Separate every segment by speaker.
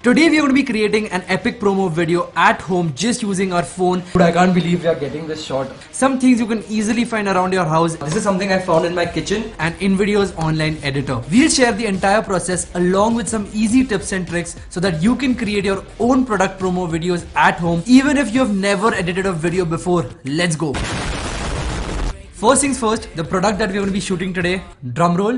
Speaker 1: Today we are going to be creating an epic promo video at home just using our phone. Dude, I can't believe we are getting this shot. Some things you can easily find around your house. This is something I found in my kitchen and InVideo's online editor. We'll share the entire process along with some easy tips and tricks so that you can create your own product promo videos at home even if you have never edited a video before. Let's go. First things first, the product that we're going to be shooting today, drum roll.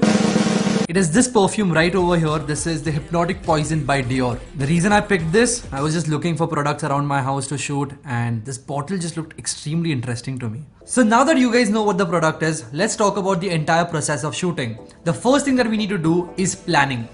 Speaker 1: It is this perfume right over here. This is the Hypnotic Poison by Dior. The reason I picked this, I was just looking for products around my house to shoot and this bottle just looked extremely interesting to me. So now that you guys know what the product is, let's talk about the entire process of shooting. The first thing that we need to do is planning.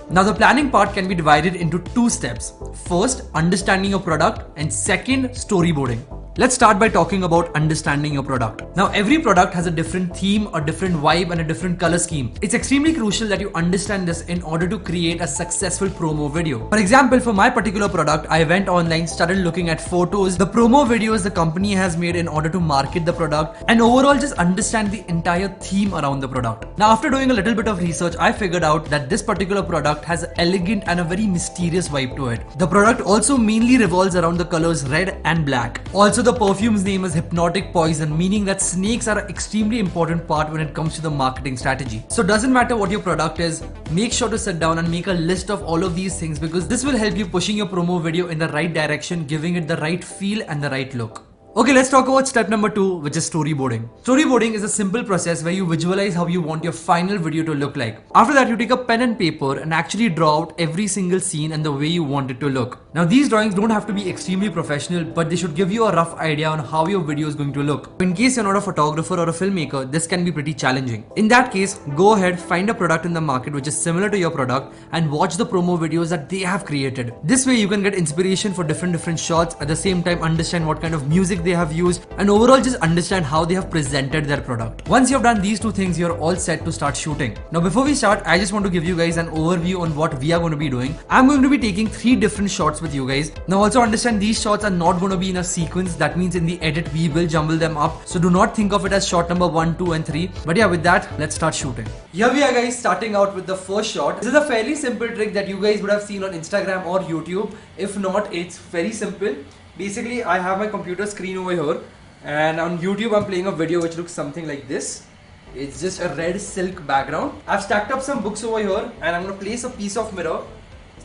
Speaker 1: Now the planning part can be divided into two steps. First, understanding your product, and second, storyboarding. Let's start by talking about understanding your product. Now every product has a different theme, a different vibe and a different color scheme. It's extremely crucial that you understand this in order to create a successful promo video. For example, for my particular product, I went online, started looking at photos, the promo videos the company has made in order to market the product, and overall just understand the entire theme around the product. Now after doing a little bit of research, I figured out that this particular product has an elegant and a very mysterious vibe to it. The product also mainly revolves around the colors red and black. Also, the perfume's name is Hypnotic Poison, meaning that snakes are an extremely important part when it comes to the marketing strategy. So doesn't matter what your product is, make sure to sit down and make a list of all of these things because this will help you pushing your promo video in the right direction, giving it the right feel and the right look. Okay, let's talk about step number 2, which is storyboarding. Storyboarding is a simple process where you visualize how you want your final video to look like. After that, you take a pen and paper and actually draw out every single scene and the way you want it to look. Now, these drawings don't have to be extremely professional, but they should give you a rough idea on how your video is going to look. In case you're not a photographer or a filmmaker, this can be pretty challenging. In that case, go ahead, find a product in the market which is similar to your product and watch the promo videos that they have created. This way, you can get inspiration for different shots, at the same time understand what kind of music they have used, and overall just understand how they have presented their product. Once you have done these two things, you're all set to start shooting. Now before we start, I just want to give you guys an overview on what we are going to be doing. I'm going to be taking 3 different shots with you guys. Now also understand these shots are not going to be in a sequence. That means in the edit we will jumble them up. So do not think of it as shot number 1, 2 and 3. But yeah, with that, let's start shooting. Here we are guys, starting out with the first shot. This is a fairly simple trick that you guys would have seen on Instagram or YouTube. If not, it's very simple. Basically, I have my computer screen over here and on YouTube I'm playing a video which looks something like this. It's just a red silk background. I've stacked up some books over here and I'm going to place a piece of mirror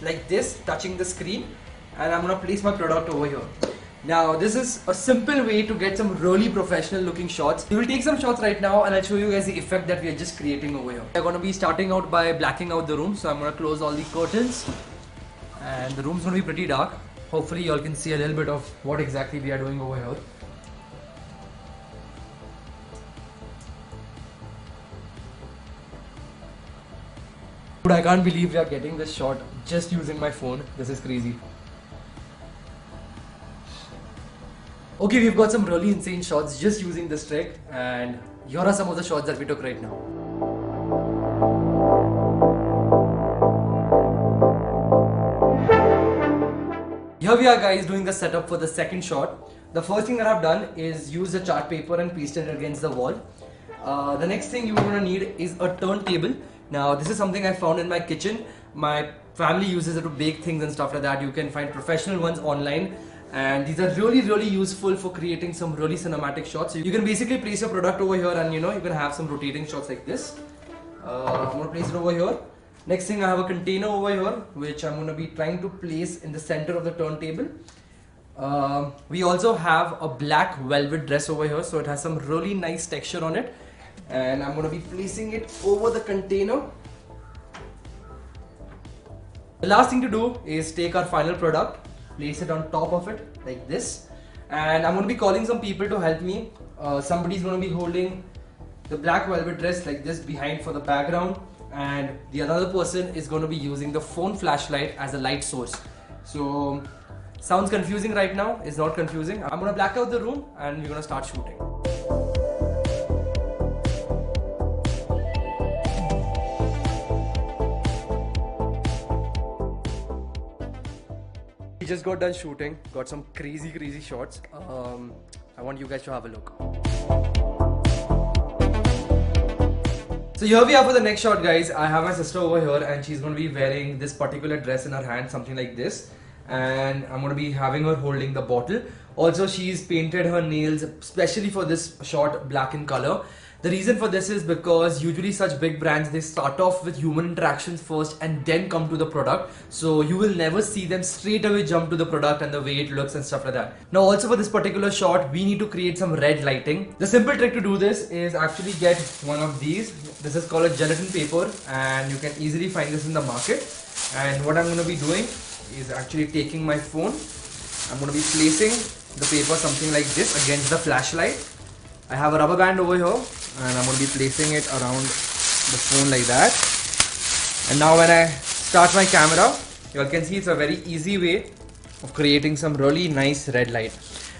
Speaker 1: like this touching the screen and I'm going to place my product over here. Now this is a simple way to get some really professional looking shots. We will take some shots right now and I'll show you guys the effect that we are just creating over here. We're going to be starting out by blacking out the room, so I'm going to close all the curtains and the room's going to be pretty dark. Hopefully y'all can see a little bit of what exactly we are doing over here. Dude, I can't believe we are getting this shot just using my phone. This is crazy. Okay, we've got some really insane shots just using this trick, and here are some of the shots that we took right now. Here we are guys doing the setup for the second shot. The first thing that I've done is use the chart paper and paste it against the wall. The next thing you're going to need is a turntable. Now this is something I found in my kitchen. My family uses it to bake things and stuff like that. You can find professional ones online and these are really useful for creating some really cinematic shots. So you can basically place your product over here and you can have some rotating shots like this. I'm going to place it over here. Next thing, I have a container over here which I'm going to be trying to place in the center of the turntable. We also have a black velvet dress over here, so it has some really nice texture on it, and I'm going to be placing it over the container. The last thing to do is take our final product, place it on top of it like this, and I'm going to be calling some people to help me. Somebody's going to be holding the black velvet dress like this behind for the background, and the other person is going to be using the phone flashlight as a light source. So sounds confusing right now. It's not confusing. I'm going to black out the room and we're going to start shooting. We just got done shooting, got some crazy shots. I want you guys to have a look. So here we are for the next shot, guys. I have my sister over here and she's going to be wearing this particular dress in her hand, something like this. And I'm going to be having her holding the bottle. Also, she's painted her nails especially for this shot black in color. The reason for this is because usually such big brands, they start off with human interactions first and then come to the product. So you will never see them straight away jump to the product and the way it looks and stuff like that. Now also for this particular shot, we need to create some red lighting. The simple trick to do this is actually get one of these. This is called a gelatin paper and you can easily find this in the market. And what I'm going to be doing is actually taking my phone. I'm going to be placing the paper something like this against the flashlight. I have a rubber band over here and I'm going to be placing it around the phone like that. And now when I start my camera, you all can see it's a very easy way of creating some really nice red light.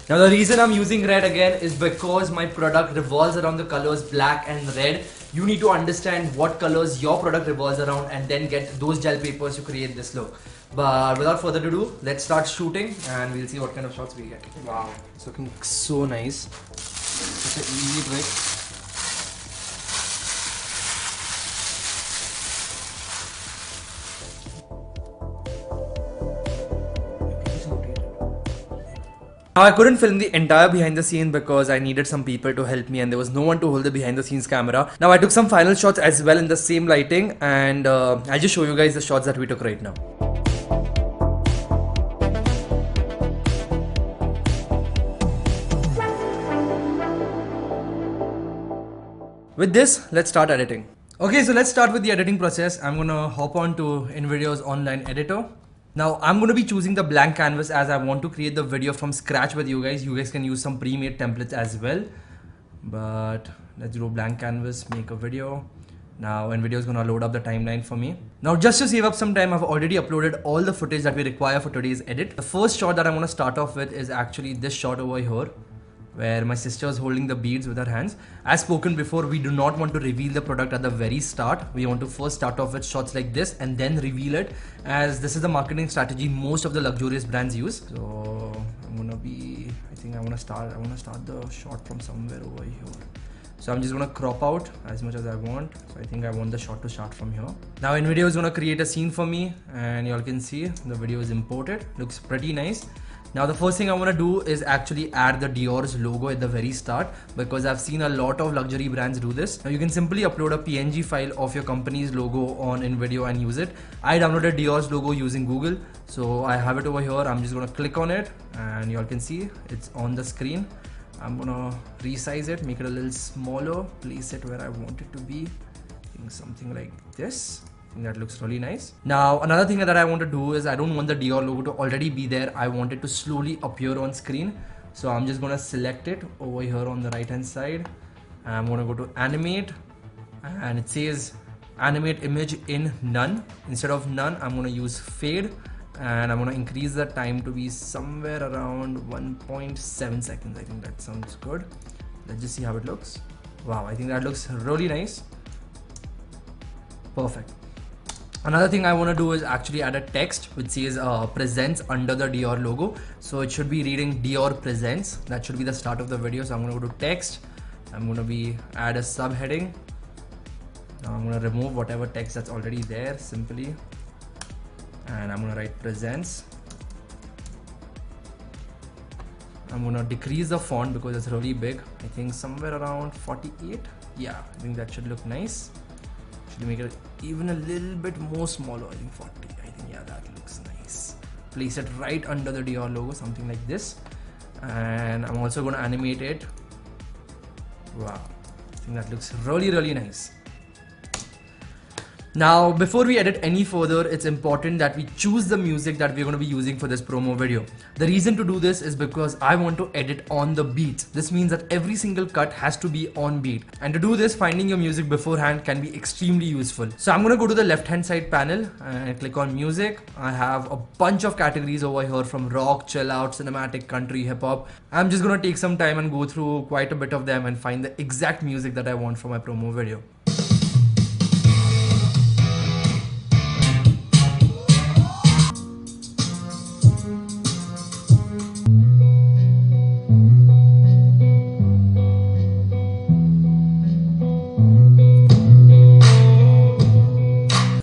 Speaker 1: Now the reason I'm using red again is because my product revolves around the colors black and red. You need to understand what colors your product revolves around and then get those gel papers to create this look. But without further ado, let's start shooting and we'll see what kind of shots we get. Wow, it's looking so nice. Such an easy trick. Now I couldn't film the entire behind the scenes because I needed some people to help me and there was no one to hold the behind the scenes camera. Now I took some final shots as well in the same lighting and I'll just show you guys the shots that we took right now. With this, let's start editing. Okay, so let's start with the editing process. I'm gonna hop on to InVideo's online editor. Now I'm going to be choosing the blank canvas as I want to create the video from scratch with you guys. You guys can use some pre-made templates as well. But let's do blank canvas, make a video. Now InVideo is going to load up the timeline for me. Now just to save up some time, I've already uploaded all the footage that we require for today's edit. The first shot that I'm going to start off with is actually this shot over here, where my sister is holding the beads with her hands. As spoken before, we do not want to reveal the product at the very start. We want to first start off with shots like this and then reveal it, as this is the marketing strategy most of the luxurious brands use. So I'm gonna be, I want to start the shot from somewhere over here. So I'm just gonna crop out as much as I want. So I think I want the shot to start from here. Now InVideo is gonna create a scene for me and y'all can see the video is imported. Looks pretty nice. Now the first thing I want to do is actually add the Dior's logo at the very start, because I've seen a lot of luxury brands do this. Now you can simply upload a PNG file of your company's logo on InVideo and use it. I downloaded Dior's logo using Google, so I have it over here. I'm just going to click on it and you all can see it's on the screen. I'm going to resize it, make it a little smaller, place it where I want it to be. I think something like this. That looks really nice. Now another thing that I want to do is I don't want the Dior logo to already be there. I want it to slowly appear on screen. So I'm just going to select it over here on the right hand side. I'm going to go to animate and it says animate image in none. Instead of none, I'm going to use fade and I'm going to increase the time to be somewhere around 1.7 seconds. I think that sounds good. Let's just see how it looks. Wow, I think that looks really nice. Perfect. Another thing I want to do is actually add a text which says presents under the Dior logo. So it should be reading Dior presents. That should be the start of the video. So I'm going to go to text. I'm going to add a subheading. Now I'm going to remove whatever text that's already there simply. And I'm going to write presents. I'm going to decrease the font because it's really big. I think somewhere around 48. Yeah, I think that should look nice. Should make it even a little bit more smaller. I think 40. I think yeah, that looks nice. Place it right under the Dior logo, something like this. And I'm also going to animate it. Wow, I think that looks really nice. Now, before we edit any further, it's important that we choose the music that we're going to be using for this promo video. The reason to do this is because I want to edit on the beats. This means that every single cut has to be on beat. And to do this, finding your music beforehand can be extremely useful. So I'm going to go to the left hand side panel and click on music. I have a bunch of categories over here, from rock, chill out, cinematic, country, hip hop. I'm just going to take some time and go through quite a bit of them and find the exact music that I want for my promo video.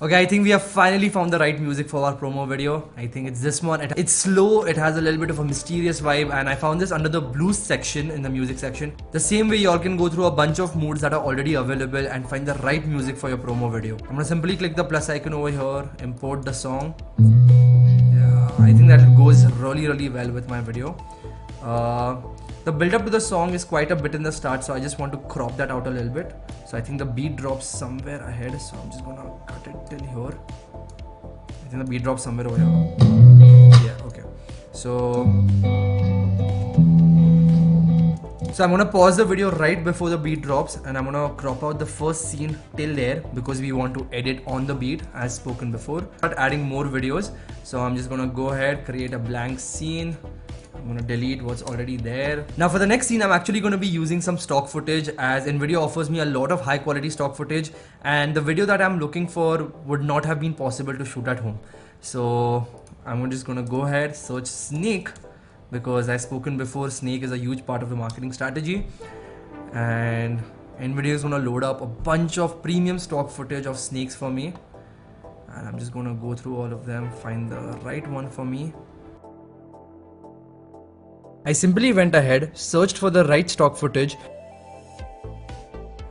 Speaker 1: Okay, I think we have finally found the right music for our promo video. I think it's this one. It's slow, it has a little bit of a mysterious vibe, and I found this under the blues section in the music section. The same way y'all can go through a bunch of moods that are already available and find the right music for your promo video. I'm gonna simply click the plus icon over here, import the song. Yeah, I think that goes really well with my video. The build up to the song is quite a bit in the start, so I just want to crop that out a little bit. So I think the beat drops somewhere ahead, so I'm just gonna cut it till here. I think the beat drops somewhere over here. Yeah, okay. So I'm gonna pause the video right before the beat drops, and I'm gonna crop out the first scene till there because we want to edit on the beat as spoken before. Start adding more videos, so I'm just gonna go ahead, create a blank scene. I'm gonna delete what's already there. Now for the next scene, I'm actually gonna be using some stock footage, as InVideo offers me a lot of high quality stock footage, and the video that I'm looking for would not have been possible to shoot at home. So I'm just gonna go ahead, search snake, because I've spoken before, snake is a huge part of the marketing strategy, and InVideo is gonna load up a bunch of premium stock footage of snakes for me, and I'm just gonna go through all of them, find the right one for me. I simply went ahead, searched for the right stock footage.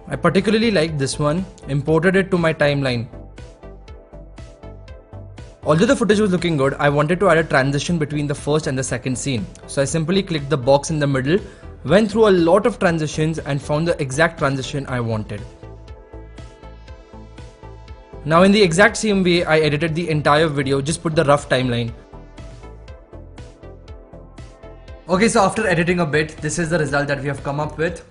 Speaker 1: I particularly liked this one, imported it to my timeline. Although the footage was looking good, I wanted to add a transition between the first and the second scene. So I simply clicked the box in the middle, went through a lot of transitions and found the exact transition I wanted. Now in the exact same way I edited the entire video, just put the rough timeline. Okay, so after editing a bit, this is the result that we have come up with.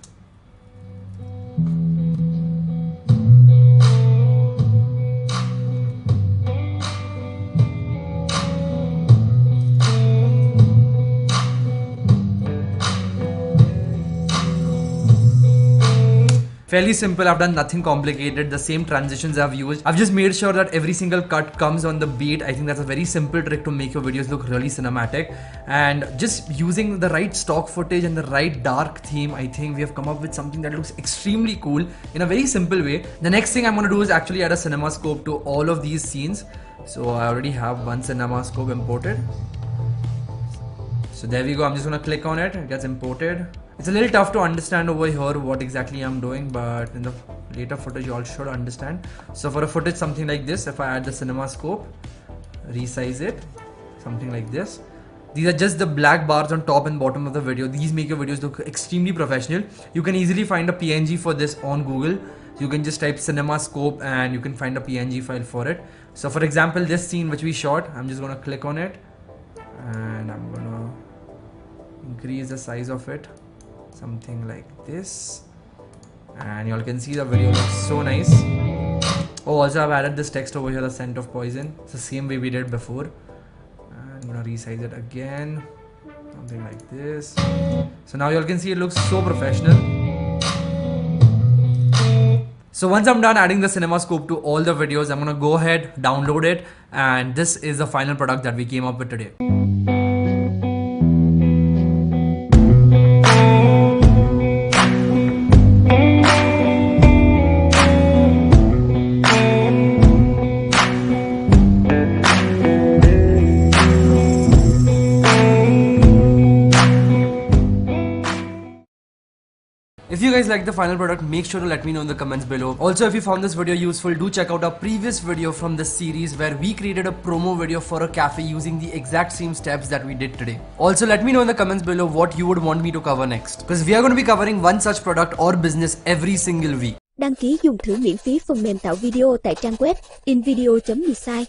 Speaker 1: Fairly simple, I've done nothing complicated, the same transitions I've used. I've just made sure that every single cut comes on the beat. I think that's a very simple trick to make your videos look really cinematic. And just using the right stock footage and the right dark theme, I think we have come up with something that looks extremely cool in a very simple way. The next thing I'm going to do is actually add a cinema scope to all of these scenes. So I already have one cinema scope imported. So there we go, I'm just going to click on it, it gets imported. It's a little tough to understand over here what exactly I'm doing, but in the later footage you all should understand. So for a footage something like this, if I add the cinema scope, resize it, something like this. These are just the black bars on top and bottom of the video. These make your videos look extremely professional. You can easily find a PNG for this on Google. You can just type cinema scope and you can find a PNG file for it. So for example, this scene which we shot, I'm just gonna click on it and I'm gonna increase the size of it. Something like this, and you all can see the video looks so nice. Oh, also I've added this text over here, the scent of poison. It's the same way we did before. And I'm gonna resize it again, something like this. So now you all can see it looks so professional. So once I'm done adding the cinema scope to all the videos, I'm gonna go ahead, download it, and this is the final product that we came up with today. If you guys like the final product, make sure to let me know in the comments below. Also, if you found this video useful, do check out our previous video from this series where we created a promo video for a cafe using the exact same steps that we did today. Also, let me know in the comments below what you would want me to cover next, because we are going to be covering one such product or business every single week.
Speaker 2: Đăng ký dùng thử miễn phí phần mềm tạo video tại trang web InVideo.design.